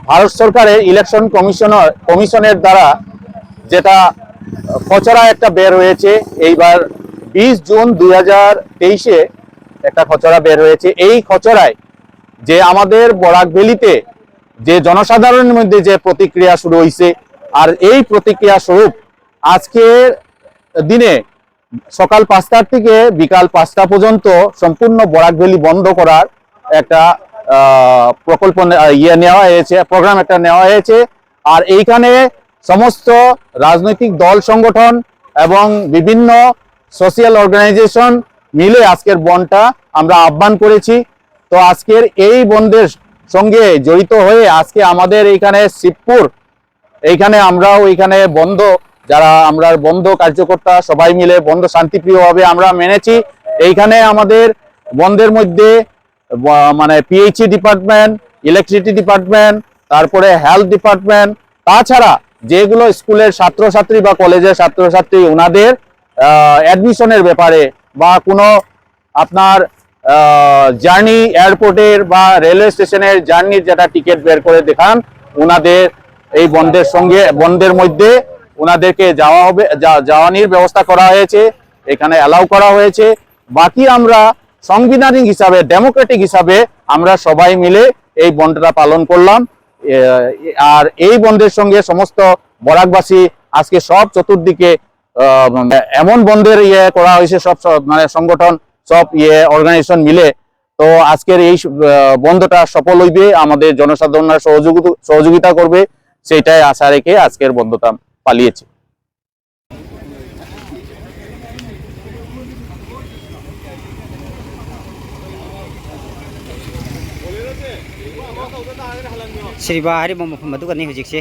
ভারত সরকারের ইলেকশন কমিশনের দ্বারা যেটা খসড়া একটা বের হয়েছে, এইবার 20 জুন 2023-এ একটা খসড়া বের হয়েছে। এই খসড়ায় যে আমাদের বরাক ভ্যালিতে যে জনসাধারণের মধ্যে যে প্রতিক্রিয়া শুরু হয়েছে, আর এই প্রতিক্রিয়া স্বরূপ আজকের দিনে সকাল 5টা থেকে বিকাল 5টা পর্যন্ত সম্পূর্ণ বরাক ভ্যালি বন্ধ করার একটা প্রকল্প নেওয়া হয়েছে, প্রোগ্রাম একটা নেওয়া হয়েছে। আর এইখানে সমস্ত রাজনৈতিক দল সংগঠন এবং বিভিন্ন সোশিয়াল অর্গানাইজেশন মিলে আজকের বনটা আমরা আহ্বান করেছি। তো আজকের এই বন্ধের সঙ্গে জড়িত হয়ে আজকে আমাদের এইখানে শিবপুর, এইখানে আমরাও এইখানে বন্ধ, যারা আমরা বন্ধ কার্যকর্তা সবাই মিলে বন্ধ শান্তিপ্রিয়ভাবে আমরা মেনেছি। এইখানে আমাদের বন্ধের মধ্যে মানে পিএইচই ডিপার্টমেন্ট, ইলেকট্রিসিটি ডিপার্টমেন্ট, তারপরে হেলথ ডিপার্টমেন্ট, তাছাড়া যেগুলো স্কুলের ছাত্রছাত্রী বা কলেজের ছাত্রছাত্রী ওনাদের অ্যাডমিশনের ব্যাপারে বা কোনো আপনার জার্নি এয়ারপোর্টের বা রেলওয়ে স্টেশনের জার্নির যেটা টিকিট বের করে দেখান, ওনাদের এই বন্ধের মধ্যে ওনাদেরকে যাওয়ানির ব্যবস্থা করা হয়েছে, এখানে অ্যালাউ করা হয়েছে। বাকি আমরা সাংবিধানিক হিসাবে, ডেমোক্রেটিক হিসাবে আমরা সবাই মিলে এই বন্ধটা পালন করলাম। আর এই বন্ধের সঙ্গে সমস্ত বরাকবাসী আজকে সব চতুর্দিকে এমন বন্ধের করা হয়েছে, সব মানে সংগঠন, সব অর্গানাইজেশন মিলে। তো আজকের এই বন্ধটা সফল হইবে, আমাদের জনসাধারণরা সহযোগিতা করবে, সেটাই আশা রেখে আজকের বন্ধটা পালিয়েছে। Sribar hari mafum adu kan ni hujik se